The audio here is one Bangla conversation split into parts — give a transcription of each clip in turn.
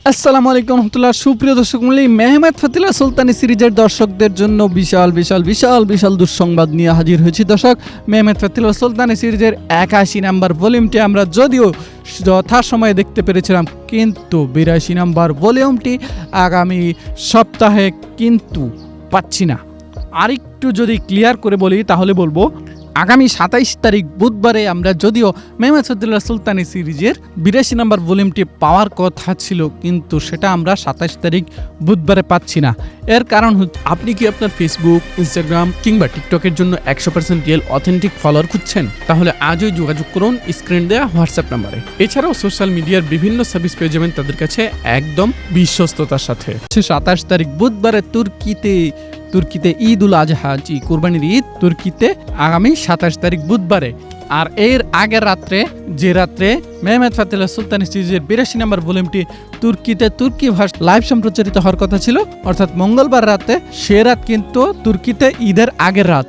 আসসালামু আলাইকুম রহমতুল্লাহ। সুপ্রিয় দর্শক মণ্ডলী, মেহমেদ ফতিল্লাহ সুলতানি সিরিজের দর্শকদের জন্য বিশাল দুঃসংবাদ নিয়ে হাজির হয়েছি। দর্শক, মেহমেদ ফতিল্লাহ সুলতানি সিরিজের 81 নাম্বার ভলিউমটি আমরা যদিও যথাসময়ে দেখতে পেরেছিলাম, কিন্তু 82 নাম্বার ভলিউমটি আগামী সপ্তাহে কিন্তু পাচ্ছি না। আরেকটু যদি ক্লিয়ার করে বলি তাহলে বলবো, আগামী 27 তারিখ বুধবারে আমরা যদিও মেহমেদ ফতিল্লাহ সুলতানি সিরিজের 82 নম্বর ভলিউমটি পাওয়ার কথা ছিল, কিন্তু সেটা আমরা 27 তারিখ বুধবারে পাচ্ছি না। এর কারণ হচ্ছে, আপনি কি আপনার ফেসবুক, ইনস্টাগ্রাম কিংবা টিকটকের জন্য 100% রিয়েল অথেন্টিক ফলোয়ার খুঁজছেন? তাহলে আজই যোগাযোগ করুন স্ক্রিন দেওয়া হোয়াটসঅ্যাপ নাম্বারে। এছাড়াও সোশ্যাল মিডিয়ার বিভিন্ন সার্ভিস পেয়ে যাবেন তাদের কাছে একদম বিশ্বস্ততার সাথে। 27 তারিখ বুধবারে তুর্কিতে ঈদ উল আজহা, কুরবানির ঈদ তুর্কিতে আগামী 27 তারিখ বুধবারে। আর এর আগের রাত্রে, যে রাত্রে মেহমেদ ফতিল্লাহ সুলতানি সিরিজের 82 নম্বর ভলিউমটি তুর্কিতে তুর্কি ভাষা লাইভ সম্প্রচারিত হওয়ার কথা ছিল, অর্থাৎ মঙ্গলবার রাতে, সে রাত কিন্তু তুর্কিতে ঈদের আগের রাত।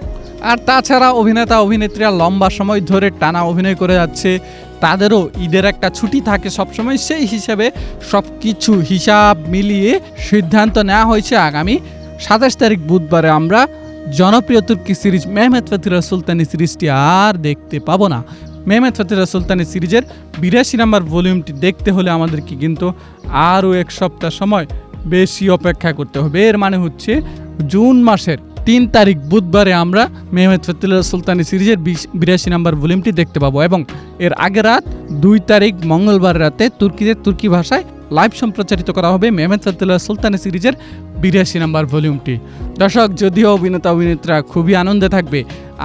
আর তাছাড়া অভিনেতা অভিনেত্রীরা লম্বা সময় ধরে টানা অভিনয় করে যাচ্ছে, তাদেরও ঈদের একটা ছুটি থাকে সবসময়। সেই হিসাবে সব কিছু হিসাব মিলিয়ে সিদ্ধান্ত নেওয়া হয়েছে আগামী 27 তারিখ বুধবারে আমরা জনপ্রিয় তুর্কি সিরিজ মেহমেদ ফতিল্লাহ সুলতানি সিরিজটি আর দেখতে পাবো না। মেহমেদ ফতিল্লাহ সুলতানি সিরিজের 82 নম্বর ভলিউমটি দেখতে হলে আমাদেরকে কিন্তু আরও এক সপ্তাহ সময় বেশি অপেক্ষা করতে হবে। এর মানে হচ্ছে জুন মাসের 3 তারিখ বুধবারে আমরা মেহমেদ ফতিল্লাহ সুলতানি সিরিজের 82 নম্বর ভলিউমটি দেখতে পাবো, এবং এর আগের রাত 2 তারিখ মঙ্গলবার রাতে তুর্কিতে তুর্কি ভাষায় লাইভ সম্প্রচারিত করা হবে মেহমেদ ফতিল্লাহ সুলতানি সিরিজের 82 নম্বর ভলিউমটি। দর্শক, যদিও অভিনেতা অভিনেত্রীরা খুবই আনন্দে থাকবে,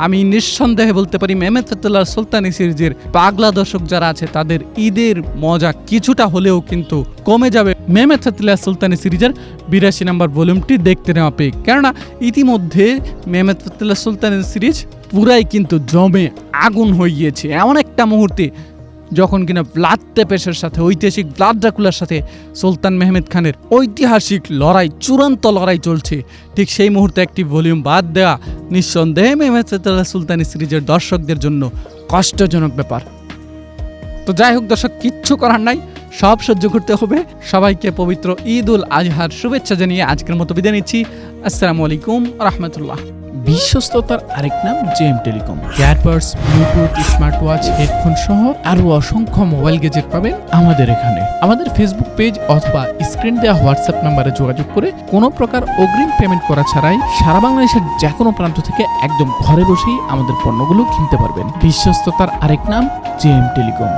আমি নিঃসন্দেহে বলতে পারি মেহমেদ ফতিল্লাহ সুলতানি সিরিজের পাগলা দর্শক যারা আছে তাদের ঈদের মজা কিছুটা হলেও কিন্তু কমে যাবে মেহমেদ ফতিল্লাহ সুলতানি সিরিজের 82 নম্বর ভলিউমটি দেখতে নেওয়া পেয়ে। কেননা ইতিমধ্যে মেহমেদ ফতিল্লাহ সুলতানি সিরিজ পুরাই কিন্তু জমে আগুন হয়ে গিয়েছে। এমন একটা মুহূর্তে যখন কিনা ব্লাড টেপেসের সাথে, ঐতিহাসিক ব্লাড ড্রাকুলার সাথে সুলতান মেহমেদ খানের ঐতিহাসিক লড়াই, চূড়ান্ত লড়াই চলছে, ঠিক সেই মুহূর্তে একটি ভলিউম বাদ দেওয়া নিঃসন্দেহে মেহমেদ ফতিল্লাহ সুলতানি সিরিজের দর্শকদের জন্য কষ্টজনক ব্যাপার। তো যাই হোক দর্শক, কিচ্ছু করার নাই, সব সহ্য করতে হবে। সবাইকে পবিত্র ঈদ উল আজহার শুভেচ্ছা জানিয়ে আজকের মতো বিদায় নিচ্ছি। আসসালামু আলাইকুম রহমতুল্লাহ। বিশ্বস্ততার আরেক নাম JM telecom. Earbuds, Bluetooth, smart watch, headphone সহ আরো অসংখ্য মোবাইল গ্যাজেট পাবেন আমাদের এখানে। আমাদের ফেসবুক পেজ অথবা স্ক্রিন দেওয়া হোয়াটসঅ্যাপ নাম্বারে যোগাযোগ করে কোনো প্রকার অগ্রিম পেমেন্ট করা ছাড়াই সারা বাংলাদেশের যে কোনো প্রান্ত থেকে একদম ঘরে বসেই আমাদের পণ্যগুলো কিনতে পারবেন। বিশ্বস্ততার আরেক নাম জেএম টেলিকম।